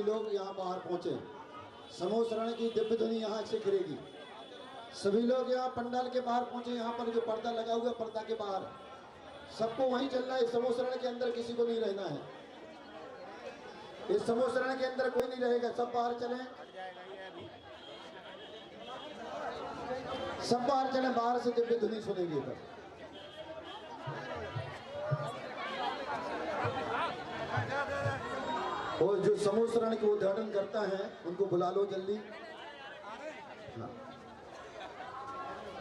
लोग यहाँ बाहर पहुंचे। समूह शरण की दिव्य ध्वनि यहाँ से गिरेगी। सभी लोग यहाँ पंडाल के बाहर पहुंचे। यहाँ पर जो पर्दा लगा हुआ है, पर्दा के बाहर सबको वहीं चलना है। समूह शरण के अंदर किसी को नहीं रहना है। इस समूह शरण के अंदर कोई नहीं रहेगा, सब बाहर चलें, सब बाहर चलें। बाहर से दिव्य ध्वनि सुनेंगे पर और जो समूह शरण के उद्घाटन करता है उनको बुला लो जल्दी। हाँ।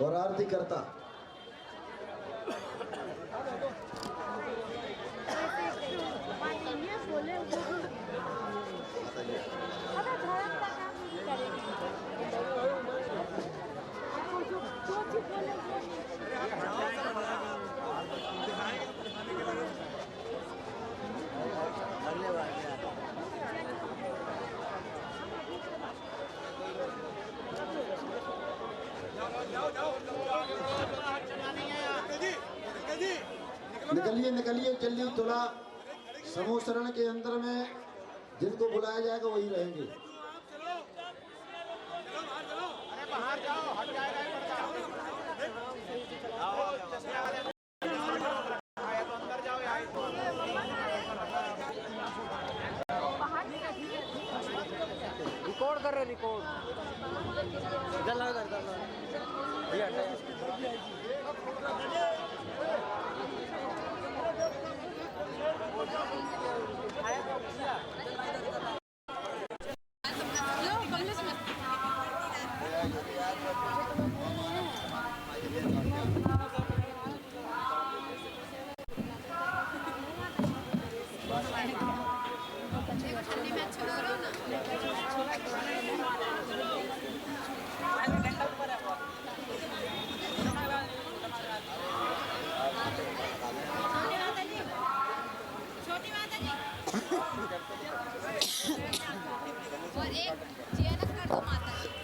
और आरती करता निकलिए निकलिए जल्दी। थोड़ा समूह शरण के अंदर में जिनको बुलाया जाएगा वही रहेंगे। रिकॉर्ड कर रहे रिकॉर्ड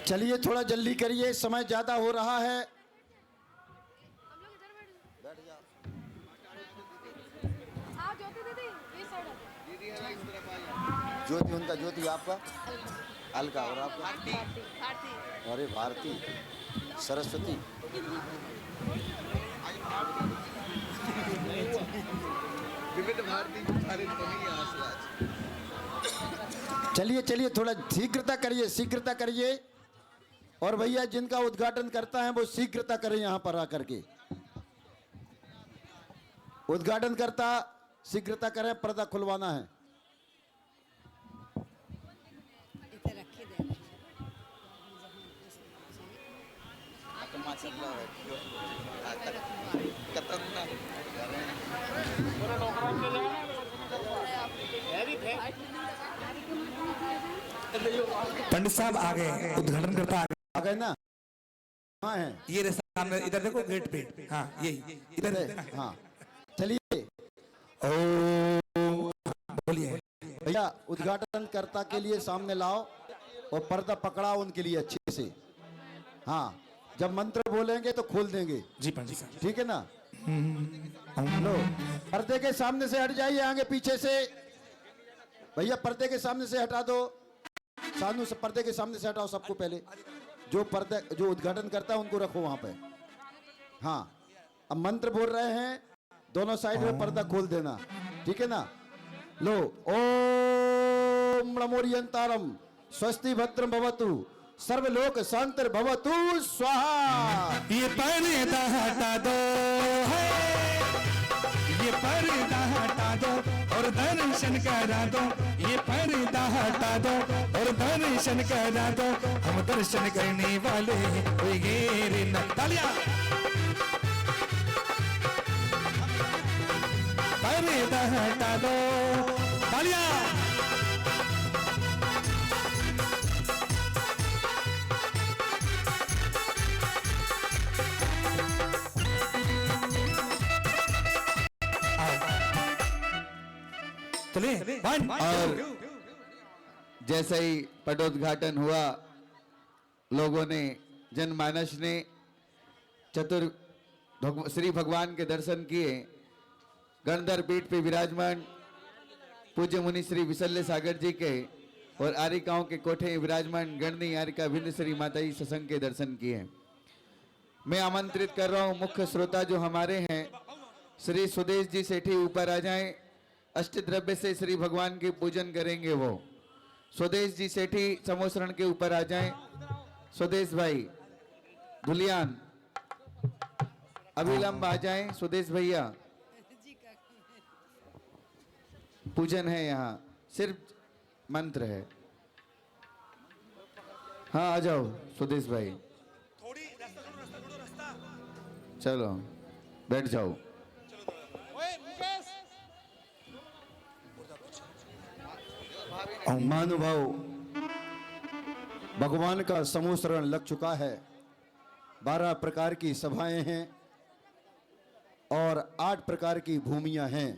चलिए थोड़ा जल्दी करिए, समय ज्यादा हो रहा है। ज्योति उनका, ज्योति आपका, अलका और आपका अरे भारती, सरस्वती। चलिए चलिए थोड़ा शीघ्रता करिए, शीघ्रता करिए। और भैया जिनका उद्घाटन करता है वो शीघ्रता करें, यहाँ पर आकर के उद्घाटन करता शीघ्रता करें, पर्दा खुलवाना है। पंडित साहब आ गए, उद्घाटन करता आ गए ना। हाँ है ये सामने, इधर देखो गेट पे। हाँ यही इधर है। हाँ चलिए। ओ बोलिए भैया उद्घाटन कर्ता के लिए सामने लाओ और पर्दा पकड़ाओ उनके लिए अच्छे से। हाँ जब मंत्र बोलेंगे तो खोल देंगे। जी पंडित साहब ठीक है ना। लो पर्दे के सामने से हट जाइए, आगे पीछे से। भैया पर्दे के सामने से हटा दो, सानू से पर्दे के सामने से हटाओ सबको। पहले जो पर्दे जो उद्घाटन करता है उनको रखो वहां पे। हाँ अब मंत्र बोल रहे हैं, दोनों साइड में पर्दा खोल देना। ठीक है ना। लो ओम नमोरियंतारम स्वस्ति भद्रम भवतु सर्वलोक शांतिर्भवतु स्वाहा। ये पर्दा हटा दो, ये पर्दा हटा दो और दर्शन करा दो। ये पर्दा हटा दो और दर्शन करा दो। हम दर्शन करने वाले कोई गेर न। तालियां। पर्दा हटा दो, तालियां। और जैसे ही पटोद्घाटन हुआ, लोगों ने, जनमानस ने श्री भगवान के दर्शन किए। गणधर पीठ पे विराजमान पूज्य मुनि श्री विशल्य सागर जी के और आरिकाओं के कोठे विराजमान गणनी आरिका विंध्यश्री माता जी सत्संग के दर्शन किए। मैं आमंत्रित कर रहा हूं मुख्य श्रोता जो हमारे हैं, श्री सुदेश जी सेठी ऊपर आ जाएं। अष्ट द्रव्य से श्री भगवान के पूजन करेंगे वो। सुदेश जी सेठी समोसरण के ऊपर आ जाएं। सुदेश भाई धुलियान अविलंब आ जाएं। सुदेश भैया पूजन है, यहाँ सिर्फ मंत्र है। हाँ आ जाओ सुदेश भाई, चलो बैठ जाओ। महानुभाव, भगवान का समूह शरण लग चुका है। 12 प्रकार की सभाएं हैं और 8 प्रकार की भूमियां हैं।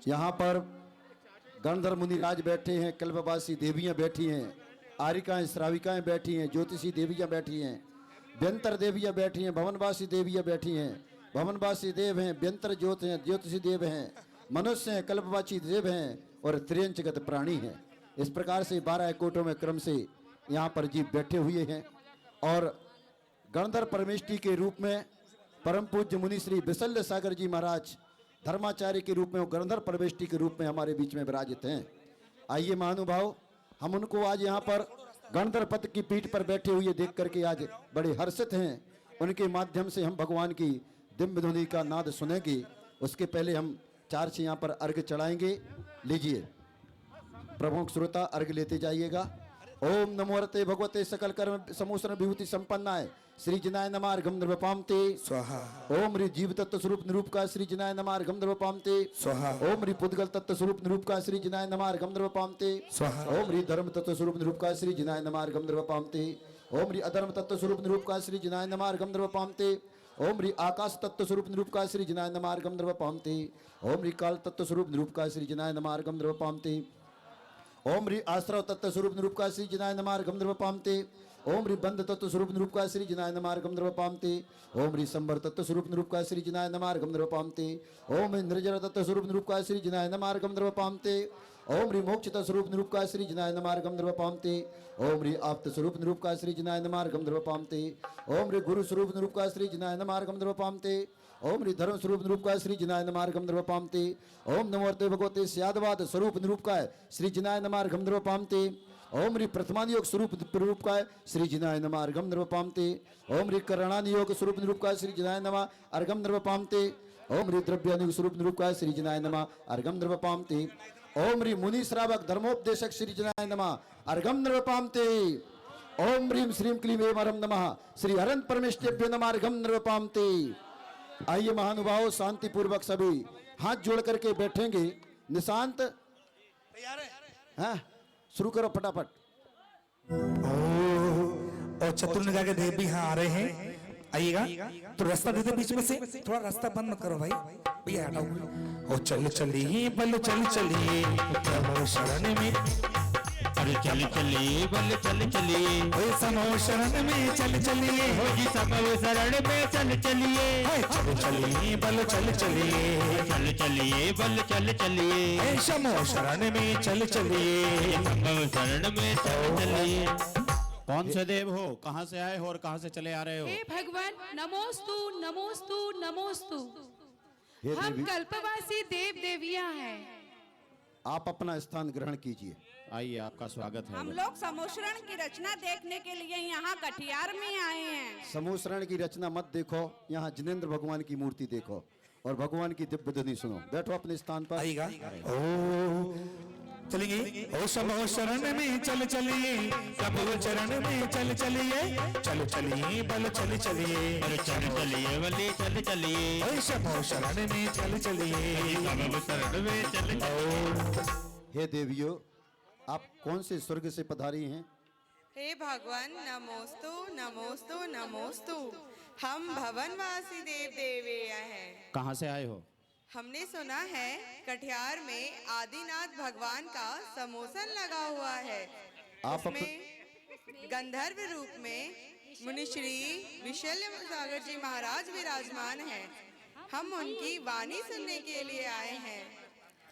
यहाँ पर गणधर मुनिराज बैठे हैं, कल्पवासी देवियां बैठी हैं, आरिकाएं श्राविकाएं बैठी हैं, ज्योतिषी देवियां बैठी हैं, व्यंतर देवियां बैठी हैं, भवनवासी देवियां बैठी हैं। भवनवासी देव हैं, व्यंतर ज्योत हैं, ज्योतिषी देव हैं, मनुष्य हैं, कल्पवाची देव हैं और त्रियंचगत प्राणी हैं। इस प्रकार से 12 कोटों में क्रम से यहाँ पर जीव बैठे हुए हैं। और गणधर परमेष्टि के रूप में परम पूज्य मुनि श्री विशल्य सागर जी महाराज धर्माचार्य के रूप में, गणधर परमेष्टि के रूप में हमारे बीच में विराजित हैं। आइए महानुभाव, हम उनको आज यहाँ पर गणधर पद की पीठ पर बैठे हुए देख करके आज बड़े हर्षित हैं। उनके माध्यम से हम भगवान की दिव्य ध्वनि का नाद सुनेंगे। उसके पहले हम 4 से यहाँ पर अर्घ चढ़ाएंगे। लीजिए प्रमुख श्रोता अर्घ लेते जाइएगा। ओम नमो रते भगवते सकल कर्म समूसर विभूति संपन्नाय श्री जिनाय नमः अर्घम द्रवपामते स्वाहा। ओम रि जीव तत्व स्वरूप निरूप का श्री जिनाय नमः अर्घम द्रवपामते स्वाहा। ओम रि पुद्गल तत्व स्वरूप निरूप का श्री जिनाय नमः अर्घम द्रवपामते स्वाहा। ओम रि धर्म तत्व स्वरूप निरूप का श्री जिनाय नमः अर्घम द्रवपामते ओम रि अधर्म तत्व स्वरूप निरूप का श्री जिनाय नमः अर्घम द्रवपामते ओम रि आकाश तत्व स्वरूप निरूप का श्री जिनाय नमः अर्घम द्रवपामते ओम रि काल तत्व स्वरूप निरूप का श्री जिनाय नमः अर्घम द्रवपामते ओम रि आश्रव तत्व स्वरूप निरूप का श्री जिनाय नमः अर्घम द्रवपामते ओम रि बंध तत्व स्वरूप निरूप का श्री जिनाय नमः अर्घम द्रवपामते ओम रि संवर तत्व स्वरूप निरूप का श्री जिनाय नमः अर्घम द्रवपामते ओम रि निर्जर तत्व स्वरूप निरूप का श्री जिनाय नमः अर्घम द्रवपामते ओम रि मोक्ष तत्व स्वरूप निरूप का श्री जिनाय नमः अर्घम द्रवपामते ओम रि आप्त स्वरूप निरूप का श्री जिनाय नमः अर्घम द्रवपामते ओम रि गुरु स्वरूप निरूप का श्री जिनाय नमः अर्घम द्रवपामते ओम रि धर्म स्वरूप निरूप का श्री जिनाय नमः अर्घम द्रवपामते ओम नमोर्ते भगवते स्यादवाद स्वरूप निरूप का श्री जिनाय नमः अर्घम द्रवपामते ओम रि प्रथमानियोग स्वरूप निरूप का श्री जिनाय नमः अर्घम द्रवपामते ओम रि करणानियोग स्वरूप निरूप का श्री जिनाय नमः अर्घम द्रवपामते ओम रि द्रव्यानियोग स्वरूप निरूप का श्री जिनाय नमः अर्घम द्रवपामते ओम रि मुनि श्रावक धर्मोपदेशक श्री जिनाय नमः अर्घम द्रवपामते ओम ह्रीं श्रीं क्लीं ऐं हरं नमः श्री हरन परमेष्ठिभ्यो नमः अर्घम द्रवपामते। आइए महानुभाव, शांति पूर्वक सभी हाथ जोड़ करके बैठेंगे। निशांत हाँ शुरू करो फटाफट। और चतुर्निगा के देव भी यहाँ आ रहे हैं, आइएगा। तो रास्ता दे दे बीच में से, थोड़ा रास्ता बंद मत करो भाई, भैया हटाओ। ओ चल चलिए बल चल चलिए प्रभु शरण में, अरे चल चलिए बल चल चलिए, ओ समो शरण में चल चलिए, हो जी समो शरण में चल चलिए, चल चलिए बल चल चलिए, चल चलिए बल चल चलिए, समो शरण में चल चलिए, समो शरण में चल चलिए। कौन से देव हो, कहाँ से आए हो और कहाँ से चले आ रहे हो? हे भगवान नमोस्तु नमोस्तु नमोस्तु। हे हम देवी, कल्पवासी देव देवियां हैं। आप अपना स्थान ग्रहण कीजिए। आइए, आपका स्वागत है। हम लोग समोसरण की रचना देखने के लिए यहाँ कटिहार में आए हैं। समूसरण की रचना मत देखो, यहाँ जिनेंद्र भगवान की मूर्ति देखो और भगवान की दिव्य ध्वनि सुनो। बैठो अपने स्थान पर। आइएगा। ओ चलेंगे। ओ समो शरण में चल चलिए, प्रभु चरण में चल चलिए, चल चलिए बल चल चलिए, अरे चल चलिए बल चल चलिए, ओ समो शरण में चल चलिए, समो शरण में चल चलिए। हे देवियों, आप कौन से स्वर्ग से पधारी हैं? हे भगवान नमोस्तु नमोस्तु नमोस्तु। हम भवनवासी देव देविया हैं। कहाँ से आए हो? हमने सुना है कटिहार में आदिनाथ भगवान का समोसन लगा हुआ है। आप उसमें गंधर्व रूप में मुनिश्री विशल्य सागर जी महाराज विराजमान हैं। हम उनकी वाणी सुनने के लिए आए हैं।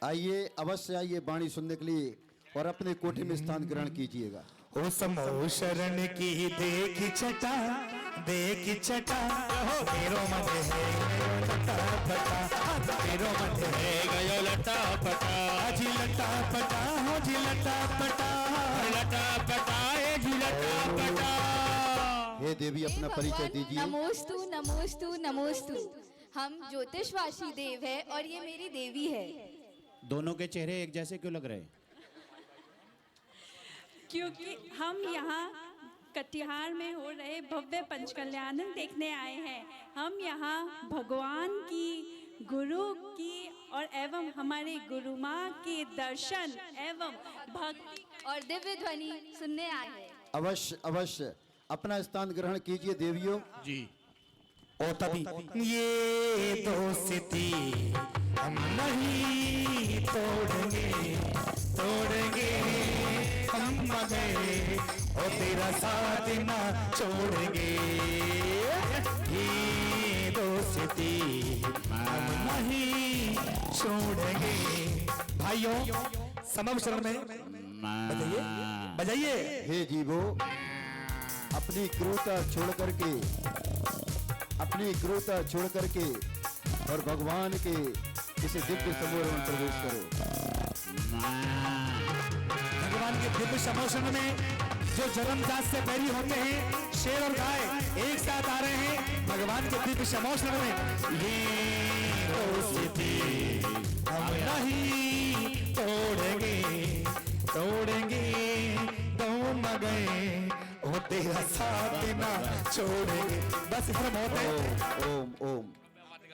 आइए, अवश्य आइए वाणी सुनने के लिए। और अपने कोठे में स्थान ग्रहण कीजिएगा। ओ समो शरण की देखी छटा तेरो मन है लटा फटा तेरो मन है गयो लटा फटा जी लटा फटा हो जी लटा फटा जी लटा फटा। हे देवी अपना परिचय दीजिए। नमोस्तु नमोस्तु नमोस्तु। हम ज्योतिषवासी देव है और ये मेरी देवी है। दोनों के चेहरे एक जैसे क्यों लग रहे हैं? क्योंकि हम यहाँ कटिहार में हो रहे भव्य पंचकल्याणन देखने आए हैं। हम यहाँ भगवान की, गुरु की और एवं हमारे गुरु माँ के दर्शन एवं भक्ति और दिव्य ध्वनि सुनने आए हैं। अवश्य अवश्य अपना स्थान ग्रहण कीजिए देवियों। जी। ओ तभी ये दोस्ती हम नहीं तोड़ेंगे हम गए और तेरा साथ ना छोड़ेंगे। ये दोस्ती हम नहीं छोड़ेंगे। भाइयों समम शरण में बजाइए। हे जीवो, अपनी क्रूरता छोड़ करके और भगवान के इसे दिव्य समूह में प्रवेश करो। भगवान के दिव्य समोषण में जो जन्मजात से बैरी होते हैं, शेर और गाय एक साथ आ रहे हैं भगवान के दिव्य समोषण में। ये दोस्ती हम नहीं तोड़ेंगे तुम गए वो तेरा साथ ना छोड़ेंगे। बस इतना बहुत है। ओम ओम।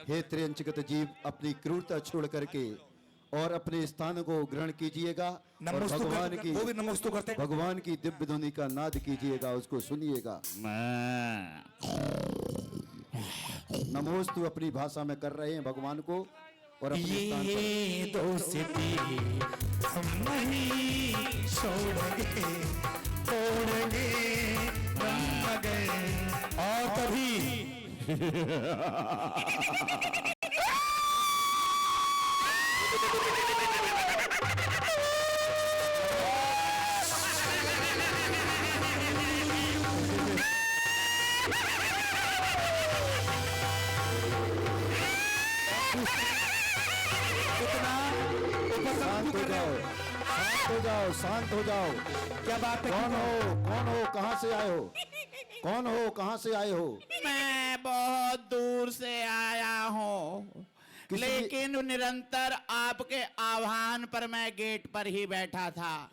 हे त्र्यंचगत जीव, अपनी क्रूरता छोड़ करके और अपने स्थान को ग्रहण कीजिएगा और भगवान की, वो भी नमोस्तु करते हैं। भगवान की दिव्य ध्वनि का नाद कीजिएगा, उसको सुनिएगा। नमोस्तु अपनी भाषा में कर रहे हैं भगवान को और अपने स्थान पर। ये दोस्ती हम नहीं तोड़ेंगे हम गए और कभी शांत हो जाओ। क्या बात है? कौन हो कहाँ से आए हो? मैं बहुत दूर से आया हूँ, लेकिन निरंतर आपके आह्वान पर मैं गेट पर ही बैठा था।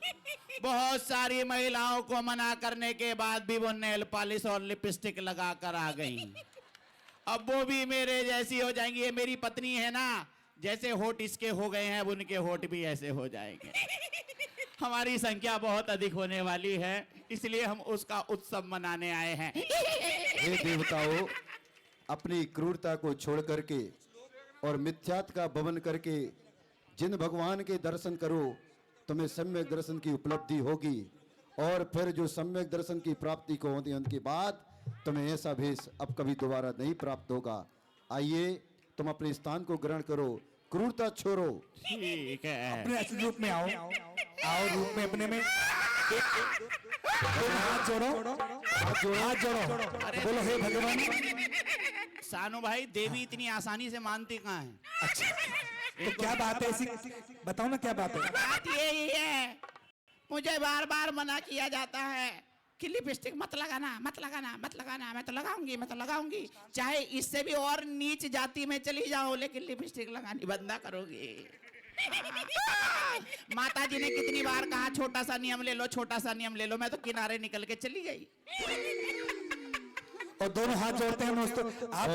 बहुत सारी महिलाओं को मना करने के बाद भी वो नेल पॉलिश और लिपस्टिक लगा कर आ गई। अब वो भी मेरे जैसी हो जाएंगी। ये मेरी पत्नी है ना, जैसे होठ इसके हो गए हैं उनके होठ भी ऐसे हो जाएंगे। हमारी संख्या बहुत अधिक होने वाली है, इसलिए हम उसका उत्सव मनाने आए हैं। हे देवताओं, अपनी क्रूरता को छोड़ करके और मिथ्यात का भवन करके जिन भगवान के दर्शन करो, तुम्हें सम्यक दर्शन की उपलब्धि होगी और फिर जो सम्यक दर्शन की प्राप्ति को होती है उनके बाद तुम्हें ऐसा भेष अब कभी दोबारा नहीं प्राप्त होगा। आइए तुम अपने स्थान को ग्रहण करो, क्रूरता छोड़ो। ठीक है। अपने असली रूप में आओ रूप में अपने में हाथ जोड़ो बोलो हे भगवान। सानू भाई, देवी इतनी आसानी से मानती कहाँ है? अच्छा तो क्या बात है ऐसी, बताओ ना क्या बात है? बात यही है, मुझे बार बार मना किया जाता है कि लिपस्टिक मत लगाना, मैं तो लगाऊंगी, चाहे इससे भी और नीच जाति में चली जाओ, लेकिन लिपस्टिक लगानी बंद ना करोगी। माता जी ने कितनी बार कहा छोटा सा नियम ले लो, मैं तो किनारे निकल के चली गई। और दोनों हाथ जोड़ते हैं दोस्तों। आप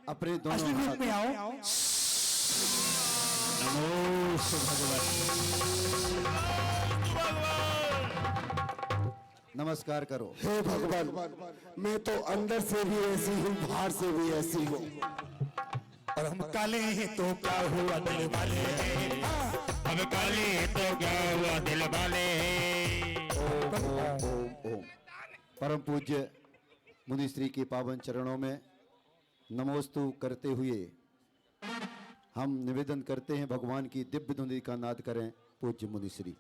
अपने दोनों असली रूप हाथ में आओ। नमस्कार करो। हे भगवान, मैं तो अंदर से भी ऐसी हूँ, बाहर से भी ऐसी हूँ। और हम काले हैं तो क्या हुआ दिल वाले हैं, हम काले हैं तो क्या हुआ दिल वाले हैं। ओम। परम पूज्य मुनि श्री के पावन चरणों में नमोस्तु करते हुए हम निवेदन करते हैं भगवान की दिव्य धुनि का नाद करें। पूज्य मुनि श्री।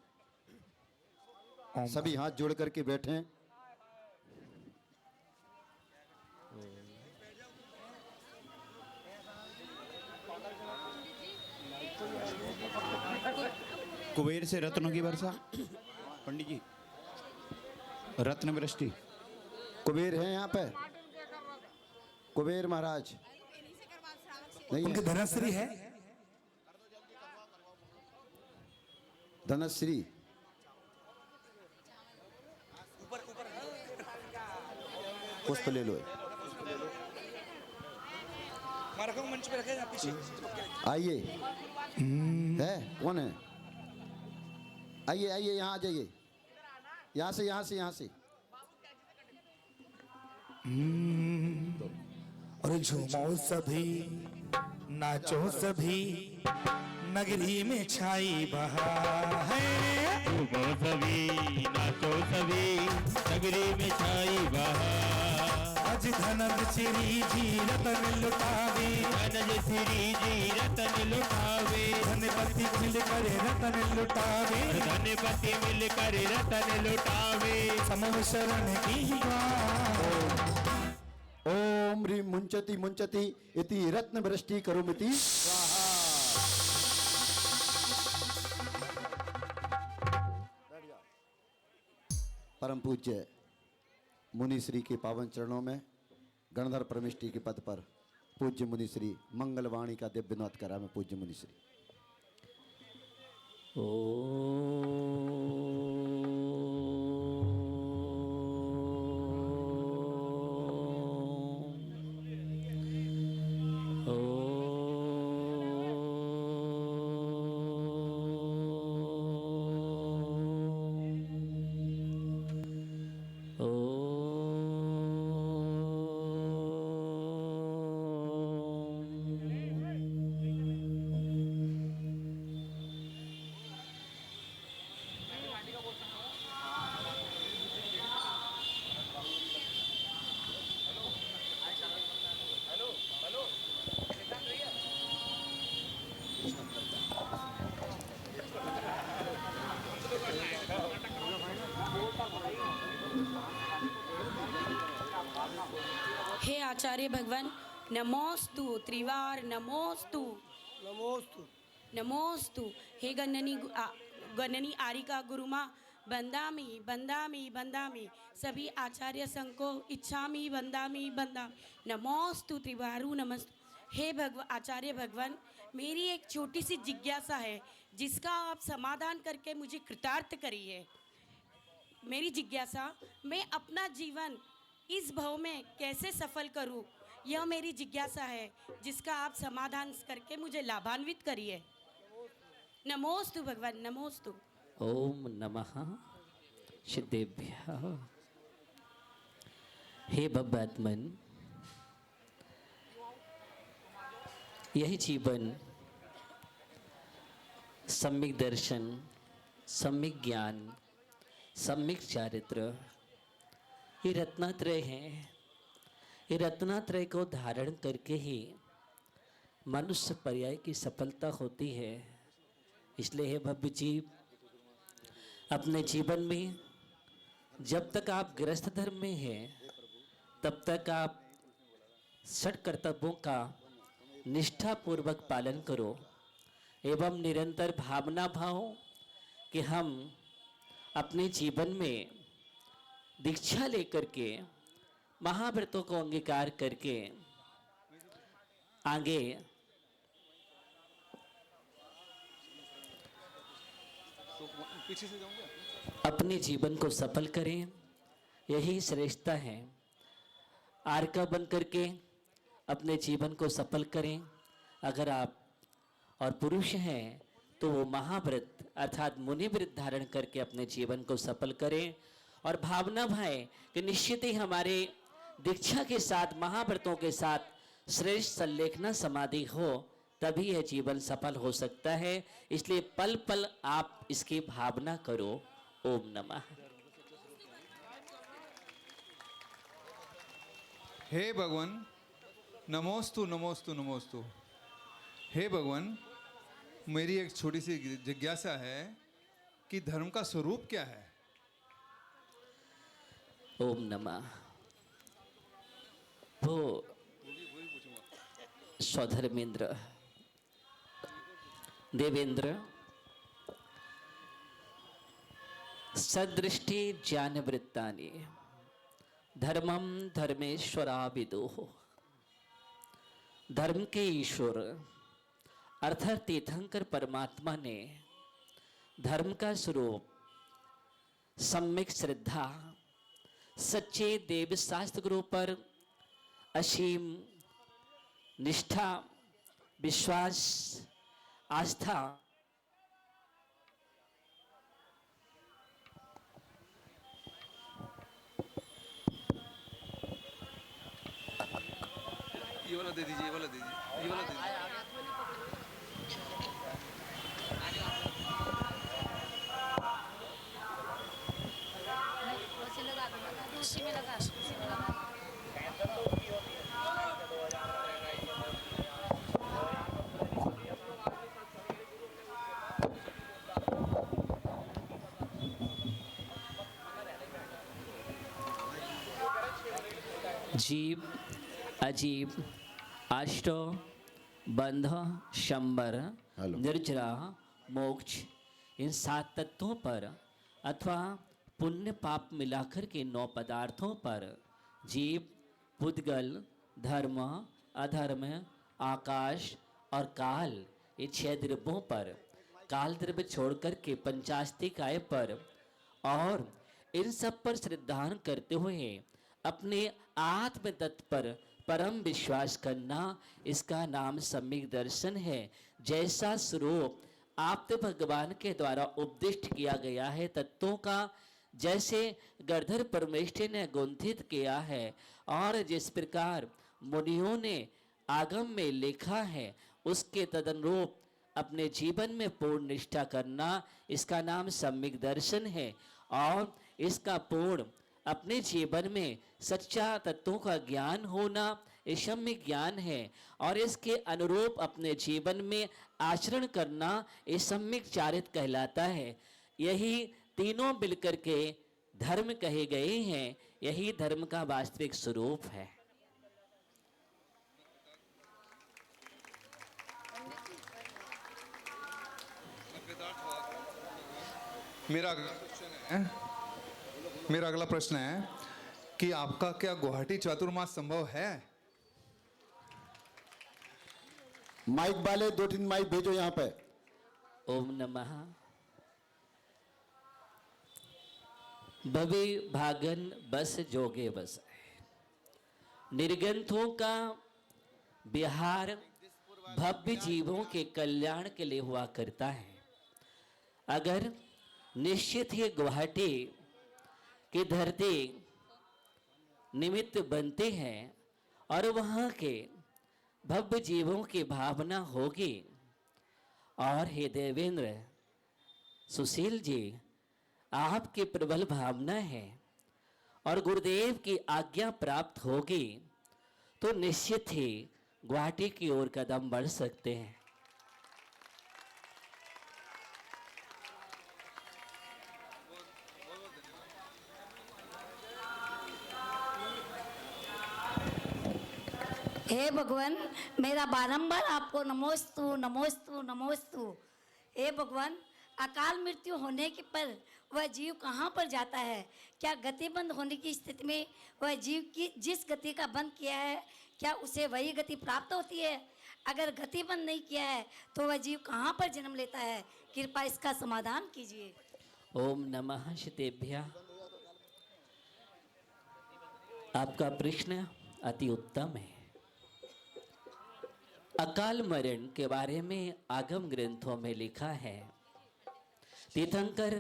सभी हाथ जोड़ करके बैठें। कुबेर से रत्नों की वर्षा। पंडित जी, रत्न वृष्टि। कुबेर है यहाँ पे? कुबेर महाराज नहीं उनके है? धनश्री है। धनश्री पुष्प ले लो। मंच पे रखे पीछे। आइए, है कौन है? आइए आइए, यहाँ आ जाइए, यहाँ से यहाँ से यहाँ से। और झूमो सभी, नाचो सभी, नगरी में छाई बहार है। झूमो सभी, नाचो सभी, नगरी में छाई बहार। अज धनज श्री जी रतन लुटावे, धनज श्री जी रतन लुटावे, धनपति मिलकर रतन लुटावे, धनपति मिलकर रतन लुटावे। समव शरण की बात। ओम ह्रीं मुंचति मुंचति इति रत्न वृष्टि करोमिति स्वाहा। परम पूज्य मुनिश्री के पावन चरणों में गणधर परमेष्टि के पद पर पूज्य मुनिश्री मंगलवाणी का दिव्य नाथ करा में पूज्य मुनिश्री। हे आचार्य भगवान, नमोस्तु त्रिवार नमोस्तु नमोस्तु। नमोस्तु। हे गणनी आरिका गुरुमा बंदामी बंदामी बंदामी। सभी आचार्य संघ को इच्छामी बंदामी बंदामी। नमोस्तु त्रिवारु नमस्तु। हे आचार्य भगवान, मेरी एक छोटी सी जिज्ञासा है जिसका आप समाधान करके मुझे कृतार्थ करिए। मेरी जिज्ञासा, मैं अपना जीवन इस भव में कैसे सफल करूं, यह मेरी जिज्ञासा है जिसका आप समाधान करके मुझे लाभान्वित करिए। नमोस्तु भगवान, नमोस्तु। ओम नमः सिद्धेभ्यः। हे भवात्मन, यही जीवन सम्यक दर्शन, सम्यक ज्ञान, सम्यक चारित्र, ये रत्नात्रय है। ये रत्नात्रय को धारण करके ही मनुष्य पर्याय की सफलता होती है। इसलिए हे भव्य जी, अपने जीवन में जब तक आप गृहस्थ धर्म में हैं तब तक आप षट कर्तव्यों का निष्ठापूर्वक पालन करो एवं निरंतर भावना भाव कि हम अपने जीवन में दीक्षा लेकर के महाव्रतों को अंगीकार करके आगे अपने जीवन को सफल करें। यही श्रेष्ठता है। आर्का बन करके अपने जीवन को सफल करें। अगर आप और पुरुष हैं तो वो महाव्रत अर्थात मुनिव्रत धारण करके अपने जीवन को सफल करें और भावना भाए कि निश्चित ही हमारे दीक्षा के साथ महाव्रतों के साथ श्रेष्ठ संलेखना समाधि हो, तभी यह जीवन सफल हो सकता है। इसलिए पल पल आप इसकी भावना करो। ओम नमः। हे भगवान, नमोस्तु नमोस्तु नमोस्तु। हे भगवान, मेरी एक छोटी सी जिज्ञासा है कि धर्म का स्वरूप क्या है। ओम नमः। वो स्वधर्मेंद्र देवेंद्र सदृष्टि ज्ञान वृत्तानि धर्मम धर्मेश्वराविदुः। धर्म के ईश्वर अर्थात तीर्थंकर परमात्मा ने धर्म का स्वरूप सम्यक श्रद्धा सच्चे देव शास्त्र गुरु पर असीम निष्ठा विश्वास आस्था ये वाला दे दीजिए, ये वाला दे दीजिए, ये वाला दे दीजिए। जीव अजीब अष्ट बंध शंबर निर्जरा मोक्ष इन 7 तत्वों पर अथवा पुण्य पाप मिलाकर के 9 पदार्थों पर जीव पुद्गल धर्म अधर्म आकाश और काल ये 6 द्रव्यों पर काल द्रव्य छोड़कर के पंचास्तिकाय पर और इन सब पर श्रद्धान करते हुए अपने आत्म तत्व पर परम विश्वास करना, इसका नाम सम्यक दर्शन है। जैसा स्वरूप आप भगवान के द्वारा उपदिष्ट किया गया है तत्वों का, जैसे गणधर परमेष्ठी ने गुंथित किया है और जिस प्रकार मुनियों ने आगम में लिखा है उसके तदनुरूप अपने जीवन में पूर्ण निष्ठा करना, इसका नाम सम्यक दर्शन है। और इसका पूर्ण अपने जीवन में सच्चा तत्वों का ज्ञान होना ये सम्यक ज्ञान है और इसके अनुरूप अपने जीवन में आचरण करना ये सम्यक चारित्र कहलाता है। यही तीनों मिलकर के धर्म कहे गए हैं, यही धर्म का वास्तविक स्वरूप है। मेरा अगला प्रश्न है कि आपका क्या गुवाहाटी चातुर्मास संभव है? माइक वाले 2-3 माइक भेजो यहाँ पे। ओम नमः। भवि भागन बस जोगे बस, निर्गंथों का बिहार भव्य जीवों के कल्याण के लिए हुआ करता है। अगर निश्चित ही गुवाहाटी की धरती निमित्त बनते हैं और वहाँ के भव्य जीवों की भावना होगी। और हे देवेंद्र सुशील जी, आपकी प्रबल भावना है और गुरुदेव की आज्ञा प्राप्त होगी तो निश्चित ही गुवाहाटी की ओर कदम बढ़ सकते हैं। हे भगवान, मेरा बारंबार आपको नमोस्तु नमोस्तु नमोस्तु। हे भगवान, अकाल मृत्यु होने के पर वह जीव कहाँ पर जाता है? क्या गति बंद होने की स्थिति में वह जीव की जिस गति का बंद किया है क्या उसे वही गति प्राप्त होती है? अगर गति बंद नहीं किया है तो वह जीव कहाँ पर जन्म लेता है? कृपया इसका समाधान कीजिए। ओम नमः शितेभ्यः। आपका प्रश्न अति उत्तम है। अकाल मरण के बारे में आगम ग्रंथों में लिखा है। तीर्थंकर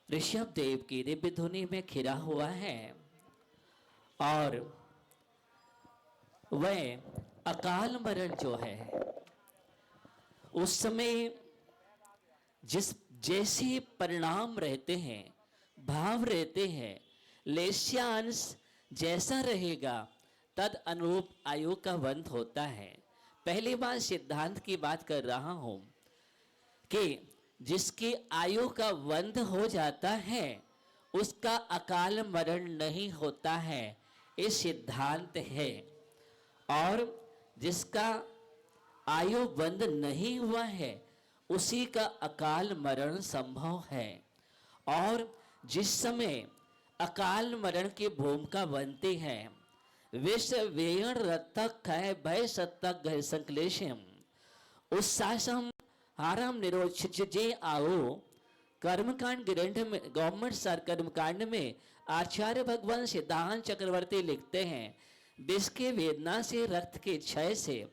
ऋषभ देव की दिव्य धुनी में खिरा हुआ है और वह अकाल मरण जो है उस समय जैसे परिणाम रहते हैं, भाव रहते हैं, लेश्यांश जैसा रहेगा तद अनुरूप आयु का वंत होता है। पहली बार सिद्धांत की बात कर रहा हूं कि जिसकी आयु का वंत हो जाता है उसका अकाल मरण नहीं होता है, ये सिद्धांत है। और जिसका आयु बंद नहीं हुआ है उसी का अकाल मरण संभव है। और जिस समय अकाल मरण की भूमिका बनती है, विष वेयण रतक है भय सतक गह संकलेशम उत्साहम हारम निरोधे आओ। कर्मकांड ग्रंथ में, गवर्नमेंट सर कर्मकांड में आचार्य भगवान सिद्धांत चक्रवर्ती लिखते हैं, विष की वेदना से, रक्त के क्षय से,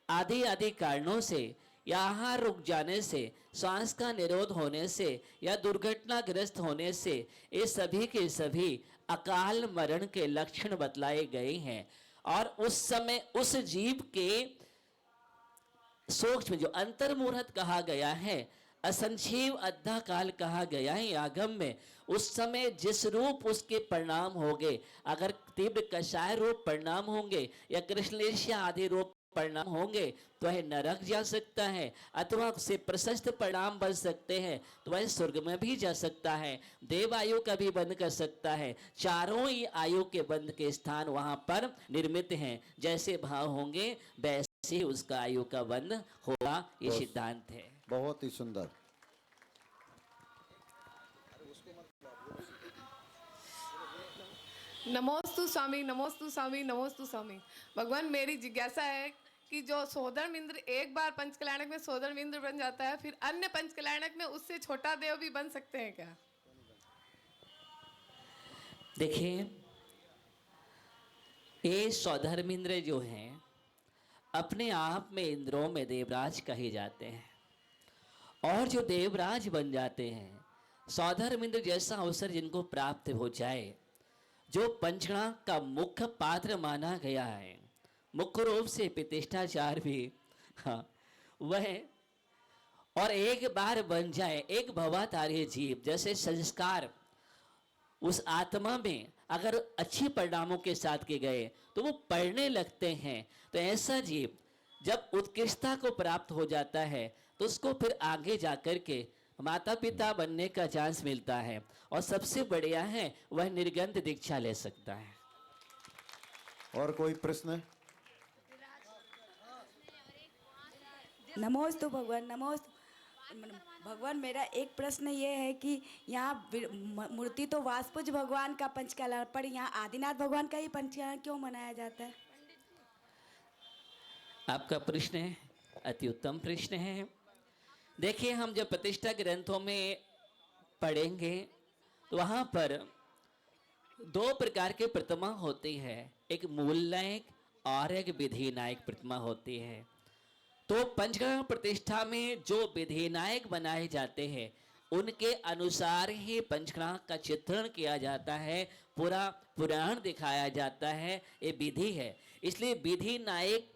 आदि आदि कारणों से, या आहार रुक जाने से, श्वास का निरोध होने से, या दुर्घटनाग्रस्त होने से, ये सभी के सभी अकाल मरण के लक्षण बतलाए गए हैं। और उस समय उस जीव के सूक्ष्म जो अंतर्मुहूर्त कहा गया है, असंजीव अद्धा काल कहा गया है आगम में, उस समय जिस रूप उसके परिणाम होंगे, अगर तीव्र कषाय रूप परिणाम होंगे या कृष्णलेशिया आदि रूप परिणाम होंगे तो वह नरक जा सकता है, अथवा उससे प्रशस्त परिणाम बन सकते हैं तो वह स्वर्ग में भी जा सकता है, देव आयु का भी बंध कर सकता है। चारों ही आयु के बंध के स्थान वहां पर निर्मित हैं। जैसे भाव होंगे वैसे ही उसका आयु का बंध होगा, ये सिद्धांत है। बहुत ही सुंदर। नमोस्तु स्वामी, नमोस्तु स्वामी, नमोस्तु स्वामी। भगवान, मेरी जिज्ञासा है कि जो सोदर इंद्र एक बार पंचकल्याणक में सोदर इंद्र बन जाता है, फिर अन्य पंचकल्याणक में उससे छोटा देव भी बन सकते हैं क्या? देखिए, ये सौधर्मेंद्र जो हैं अपने आप में इंद्रों में देवराज कहे जाते हैं, और जो देवराज बन जाते हैं, सौधर्मेंद्र जैसा अवसर जिनको प्राप्त हो जाए, जो पंचगणा का मुख्य पात्र माना गया है, मुख्य रूप से प्रतिष्ठाचार भी, हाँ वह, और एक बार बन जाए, एक भवातार्य जीव जैसे संस्कार उस आत्मा में अगर अच्छी परिणामों के साथ के गए तो वो पढ़ने लगते हैं, तो ऐसा जीव जब उत्कृष्टता को प्राप्त हो जाता है तो उसको फिर आगे जाकर के माता पिता बनने का चांस मिलता है, और सबसे बढ़िया है वह निर्गंध दीक्षा ले सकता है। और कोई प्रश्न? नमोस्तु भगवान, नमोस्तु भगवान। मेरा एक प्रश्न ये है कि यहाँ मूर्ति तो वासपुज भगवान का पंचकल्याण, पर यहाँ आदिनाथ भगवान का ही पंचकल्याण क्यों मनाया जाता है? आपका प्रश्न अति उत्तम प्रश्न है। देखिए, हम जब प्रतिष्ठा ग्रंथों में पढ़ेंगे तो वहाँ पर दो प्रकार के प्रतिमा होती है, एक मूल नायक और एक विधि नायक प्रतिमा होती है। तो पंचकर्म प्रतिष्ठा में जो विधि नायक बनाए जाते हैं उनके अनुसार ही पंचकर्म का चित्रण किया जाता है, पूरा पुराण दिखाया जाता है, ये विधि है। इसलिए विधि नायक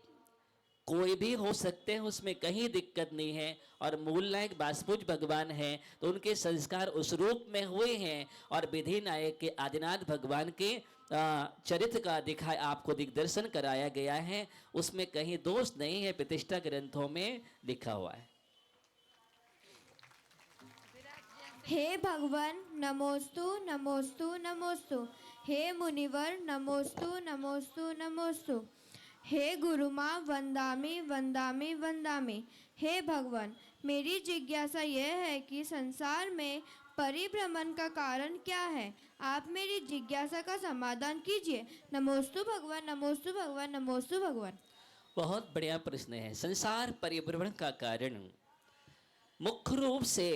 कोई भी हो सकते हैं, उसमें कहीं दिक्कत नहीं है। और मूल नायक वासपुज भगवान हैं तो उनके संस्कार उस रूप में हुए हैं, और विधि नायक के आदिनाथ भगवान के चरित्र का दिखाया, आपको दिग्दर्शन कराया गया है, उसमें कहीं दोष नहीं है, प्रतिष्ठा ग्रंथों में लिखा हुआ है। हे भगवान, नमोस्तु नमोस्तु नमोस्तु। हे मुनिवर, नमोस्तु नमोस्तु नमोस्तु। हे गुरु माँ, वंदामि वंदामि वंदामि। हे भगवान, मेरी जिज्ञासा यह है कि संसार में परिभ्रमण का कारण क्या है? आप मेरी जिज्ञासा का समाधान कीजिए। नमोस्तु भगवान, नमोस्तु भगवान, नमोस्तु भगवान। बहुत बढ़िया प्रश्न है। संसार परिभ्रमण का कारण मुख्य रूप से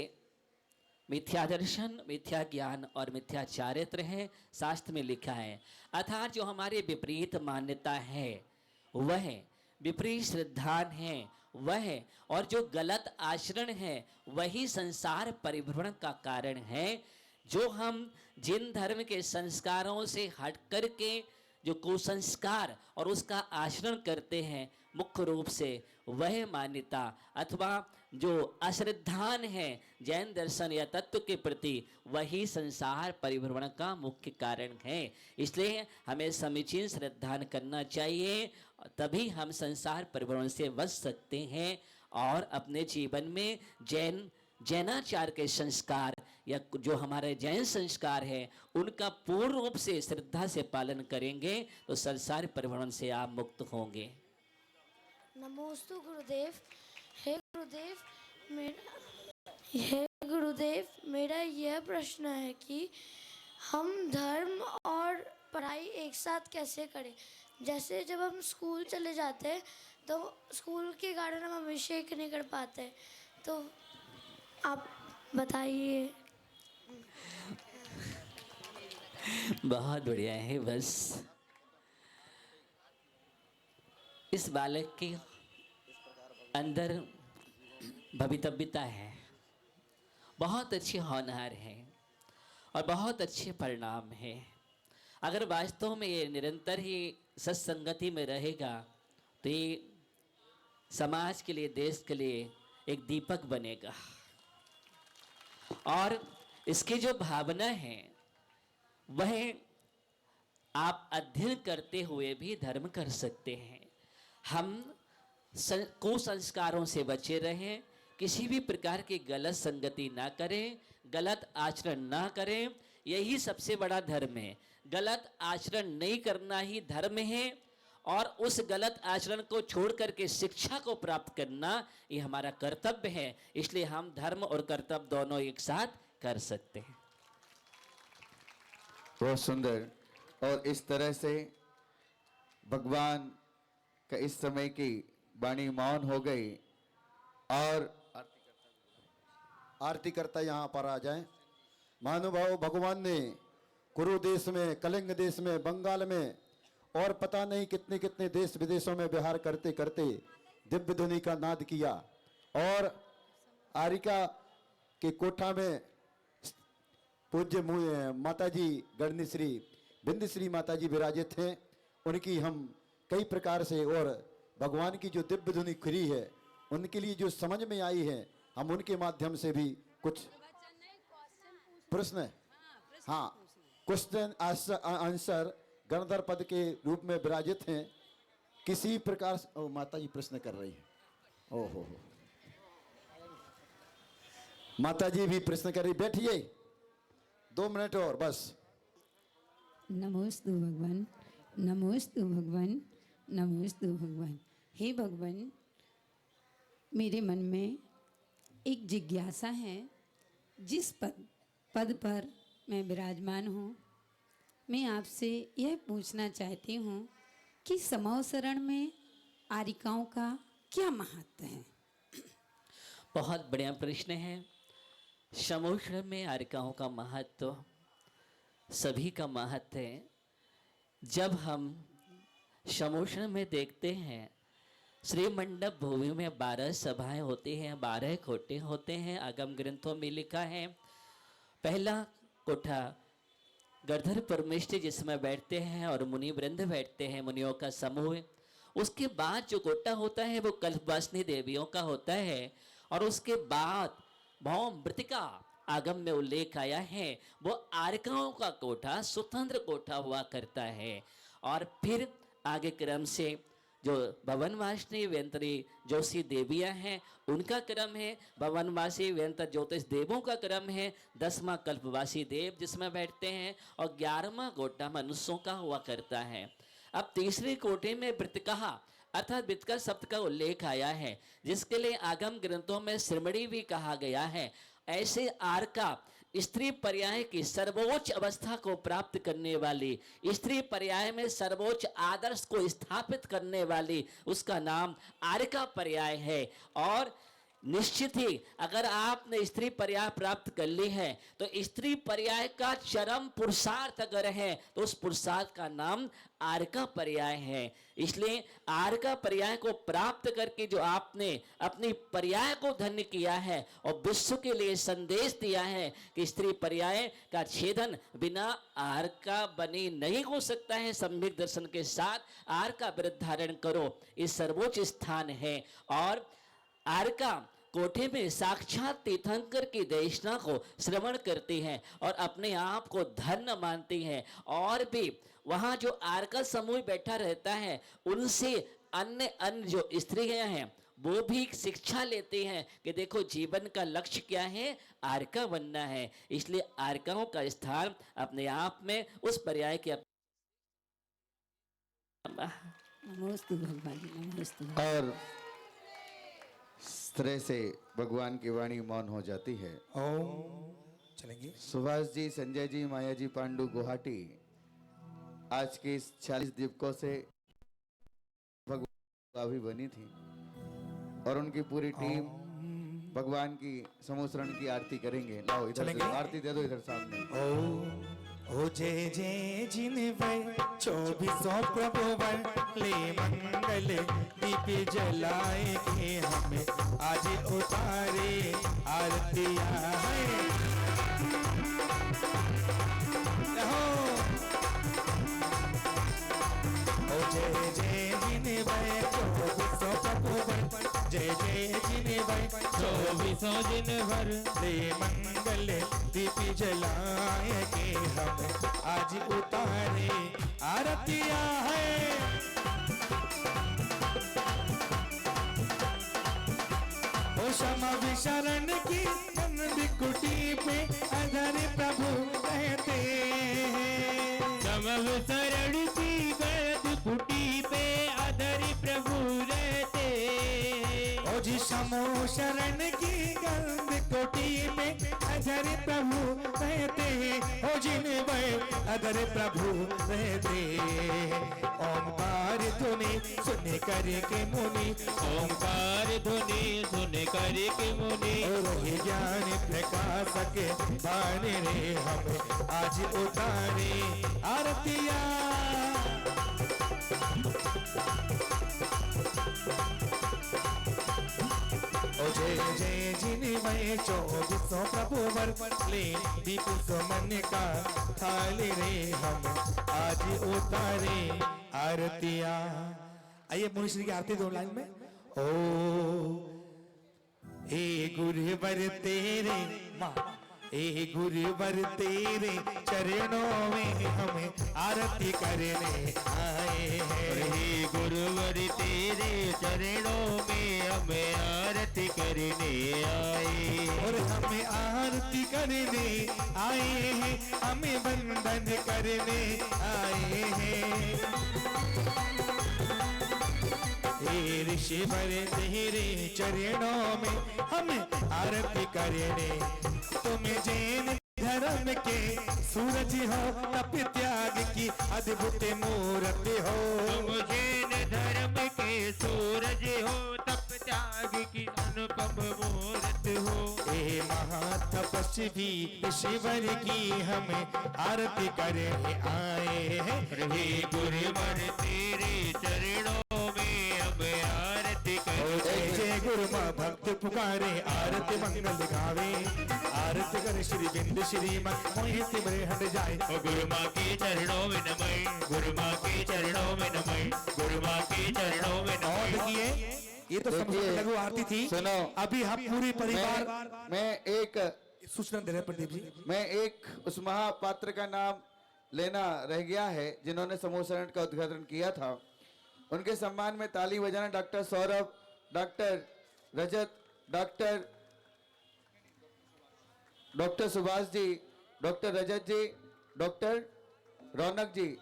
मिथ्या दर्शन, मिथ्या ज्ञान और मिथ्या चारित्र है, शास्त्र में लिखा है। अर्थात जो हमारे विपरीत मान्यता है वह, विपरीत श्रद्धान है वह, और जो गलत आचरण है वही संसार परिभ्रमण का कारण है। जो हम जिन धर्म के संस्कारों से हट करके जो कुसंस्कार और उसका आचरण करते हैं, मुख्य रूप से वह मान्यता अथवा जो अश्रद्धान है जैन दर्शन या तत्व के प्रति, वही संसार परिभ्रमण का मुख्य कारण है। इसलिए हमें समीचीन श्रद्धान करना चाहिए, तभी हम संसार परिभ्रमण से बच सकते हैं और अपने जीवन में जैनाचार के संस्कार या जो हमारे जैन संस्कार है उनका पूर्ण रूप से श्रद्धा से पालन करेंगे तो संसार परिभ्रमण से आप मुक्त होंगे। नमोस्तु गुरुदेव। हे गुरुदेव, मेरा यह प्रश्न है कि हम धर्म और पढ़ाई एक साथ कैसे करें। जैसे जब हम स्कूल चले जाते हैं तो स्कूल के कारण हम अभिषेक नहीं कर पाते, तो आप बताइए। बहुत बढ़िया है। बस इस बालक के अंदर भवितव्यता है, बहुत अच्छे होनहार है और बहुत अच्छे परिणाम है। अगर वास्तव में ये निरंतर ही सत्संगति में रहेगा तो ये समाज के लिए, देश के लिए एक दीपक बनेगा। और इसकी जो भावना है वह आप अध्ययन करते हुए भी धर्म कर सकते हैं। हम कुसंस्कारों से बचे रहें, किसी भी प्रकार की गलत संगति ना करें, गलत आचरण ना करें, यही सबसे बड़ा धर्म है। गलत आचरण नहीं करना ही धर्म है और उस गलत आचरण को छोड़ करके शिक्षा को प्राप्त करना ये हमारा कर्तव्य है। इसलिए हम धर्म और कर्तव्य दोनों एक साथ कर सकते हैं। बहुत सुंदर। और इस तरह से भगवान का इस समय की वाणी मौन हो गई और आरती करता यहाँ पर आ जाए। महानुभाव, भगवान ने कुरु देश में, कलिंग देश में, बंगाल में और पता नहीं कितने कितने देश विदेशों में विहार करते करते दिव्य ध्वनि का नाद किया और आरिका के कोठा में पूज्य माताजी गणनीश्री बिंदश्री माताजी विराजित हैं। उनकी हम कई प्रकार से और भगवान की जो दिव्य ध्वनि खुली है उनके लिए जो समझ में आई है, हम उनके माध्यम से भी कुछ प्रश्न, हाँ, क्वेश्चन आंसर गणधर पद के रूप में विराजित हैं। किसी प्रकार से ओ माता जी प्रश्न कर रही है। ओहो, माता जी भी प्रश्न कर रही। बैठिए, 2 मिनट और बस। नमोस्तु भगवान, नमोस्तु भगवान, नमोस्तु भगवान। हे भगवान, मेरे मन में एक जिज्ञासा है। जिस पद पर मैं विराजमान हूँ, मैं आपसे यह पूछना चाहती हूँ कि समवसरण में आरिकाओं का क्या महत्व है। बहुत बढ़िया प्रश्न है। समवसरण में आरिकाओं का महत्व सभी का महत्व है। जब हम समवसरण में देखते हैं, श्री मंडप भूमि में 12 सभाएं होती हैं, 12 कोठे होते हैं। आगम ग्रंथों में लिखा है, पहला कोठा गणधर परमेष्ठी जिसमें बैठते हैं और मुनि वृंद बैठते हैं, मुनियों का समूह। उसके बाद जो कोठा होता है वो कल्पवासिनी देवियों का होता है और उसके बाद भौम मृतिका आगम में उल्लेख आया है, वो आरिकाओं का कोठा स्वतंत्र कोठा हुआ करता है। और फिर आगे क्रम से जो भवनवासिनी व्यंतरी जोशी देवियाँ हैं उनका क्रम है, भवनवासी व्यंतर ज्योतिष देवों का क्रम है, 10वां कल्पवासी देव जिसमें बैठते हैं और 11वां कोठा मनुष्यों का हुआ करता है। अब तीसरे कोठे में वृत्तिका अर्थात वृत्तिका शब्द का उल्लेख आया है, जिसके लिए आगम ग्रंथों में श्रमणी भी कहा गया है। ऐसे आर्का स्त्री पर्याय की सर्वोच्च अवस्था को प्राप्त करने वाली, स्त्री पर्याय में सर्वोच्च आदर्श को स्थापित करने वाली, उसका नाम आर्का पर्याय है। और निश्चित ही अगर आपने स्त्री पर्याय प्राप्त कर ली है तो स्त्री पर्याय का चरम पुरुषार्थ अगर है तो उस पुरुषार्थ का नाम आर्का पर्याय है। इसलिए आर्का पर्याय को प्राप्त करके जो आपने अपनी पर्याय को धन्य किया है और विश्व के लिए संदेश दिया है कि स्त्री पर्याय का छेदन बिना आर्का बने नहीं हो सकता है, सम्यक दर्शन के साथ आर्का व्रत धारण करो, इस सर्वोच्च स्थान है। और आर्का कोठे में साक्षात तीर्थंकर की देशना को श्रवण करती हैं और अपने आप को धन्य मानती हैं। और भी वहाँ जो आर्का समूह बैठा रहता है उनसे अन्य जो स्त्रियां हैं वो भी एक शिक्षा लेते हैं कि देखो जीवन का लक्ष्य क्या है, आर्का बनना है। इसलिए आर्काओं का स्थान अपने आप में उस पर्याय के नमोस्तु भगवान, नमोस्तु। और इस तरह से भगवान की वाणी मौन हो जाती है। चलेंगे सुभाष जी, संजय जी, माया जी पांडु गुवाहाटी आज के इस 40 दिवकों से भगवान भी बनी थी और उनकी पूरी टीम भगवान की समूसरण की आरती करेंगे। लाओ इधर से आरती दे दो, इधर सामने। ओ जय जय जिनवर 2400 प्रभुवर ले मंगल दीप जलाए के हमें आज उतारे आरतियां हैं। ओ जय जय जिनवर 2400 प्रभुवर, जय जय जिनवर 2400 जिनवर ले मंगल दीप जलाए के हम आज उतारे आरतियां हैं। ओ क्षमा विशरण की कुटी पे अधर प्रभु रहते हैं। क्षमा विशरण की कुटी पे अधर प्रभु रहते। ओ जी समो शरण की गंध कोटी में अधर प्रभु रहते हैं। ओ जिनवर अधर प्रभु रहते। ओंकार धुनि सुन कर के मुनि, ओंकार धुनि सुन कर के मुनि, रहे ज्ञान प्रकाशक बाण रे हमें आज उतारे आरतियां। ओ जय जय जिनवर 2400 प्रभुवर ले दीप सुमन का थाली रे हम आज उतारे आरतियां। आइए मुनिश्री की आरती दो लाइन में। ओ हे गुरुवर तेरे माँ, हे गुरुवर तेरे चरणों में हमें आरती करने आए हैं। हे गुरुवर तेरे चरणों में हमें आरती करने आए, और हमें आरती करने आए हैं, हमें वंदन करने आए हैं। हे ऋषिवर तेरे चरणों में हमें आरती करने। तुम्हें जैन धर्म के सूरज हो, तप त्याग की अद्भुत मूर्ति हो। तुम जैन धर्म के सूरज हो, तप त्याग की अनुपम मूर्ति हो। हे महातपस्वी ईश्वर की हमें आरती करने आए हैं। हे गुरुवर तेरे चरणों में हमें आरती करने। जय गुरु माँ भक्त पुकारे आरती मंगल गावे, आरती कर श्री बिंद श्री मन मोहि सिमरे हट जाए। ओ गुरु माँ के चरणों में नमः, गुरु माँ के चरणों में नमः, गुरु माँ के चरणों में नमः। ये तो समझो लघु आरती थी। सुनो, अभी हम पूरी परिवार मैं एक सूचना दे रहे प्रदीप जी। मैं एक उस महापात्र का नाम लेना रह गया है जिन्होंने समूह शरण का उद्घाटन किया था। उनके सम्मान में ताली बजाना डॉक्टर सौरभ, डॉक्टर रजत, डॉक्टर सुभाष जी, डॉक्टर रजत जी, डॉक्टर रौनक जी,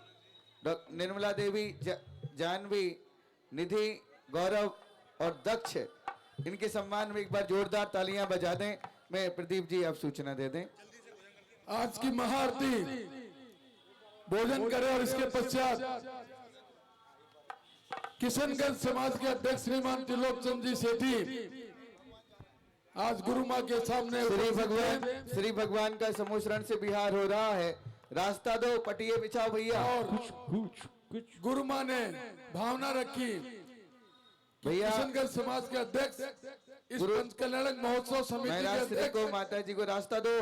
निर्मला देवी, जानवी, निधि, गौरव और दक्ष, इनके सम्मान में एक बार जोरदार तालियां बजा दें। मैं प्रदीप जी आप सूचना दे दें। आज की महाआरती भोजन करें और इसके पश्चात किशनगंज समाज के अध्यक्ष श्रीमान त्रिलोक चंद जी सेठी आज गुरु माँ के सामने श्री भगवान का समूह शरण से बिहार हो रहा है। रास्ता दो, पटिए बिछाओ भैया। और गुरु माँ ने भावना रखी भैया, किशनगंज समाज के अध्यक्ष इस पंच कल्याणक महोत्सव समिति के अध्यक्ष को, माता जी को रास्ता दो।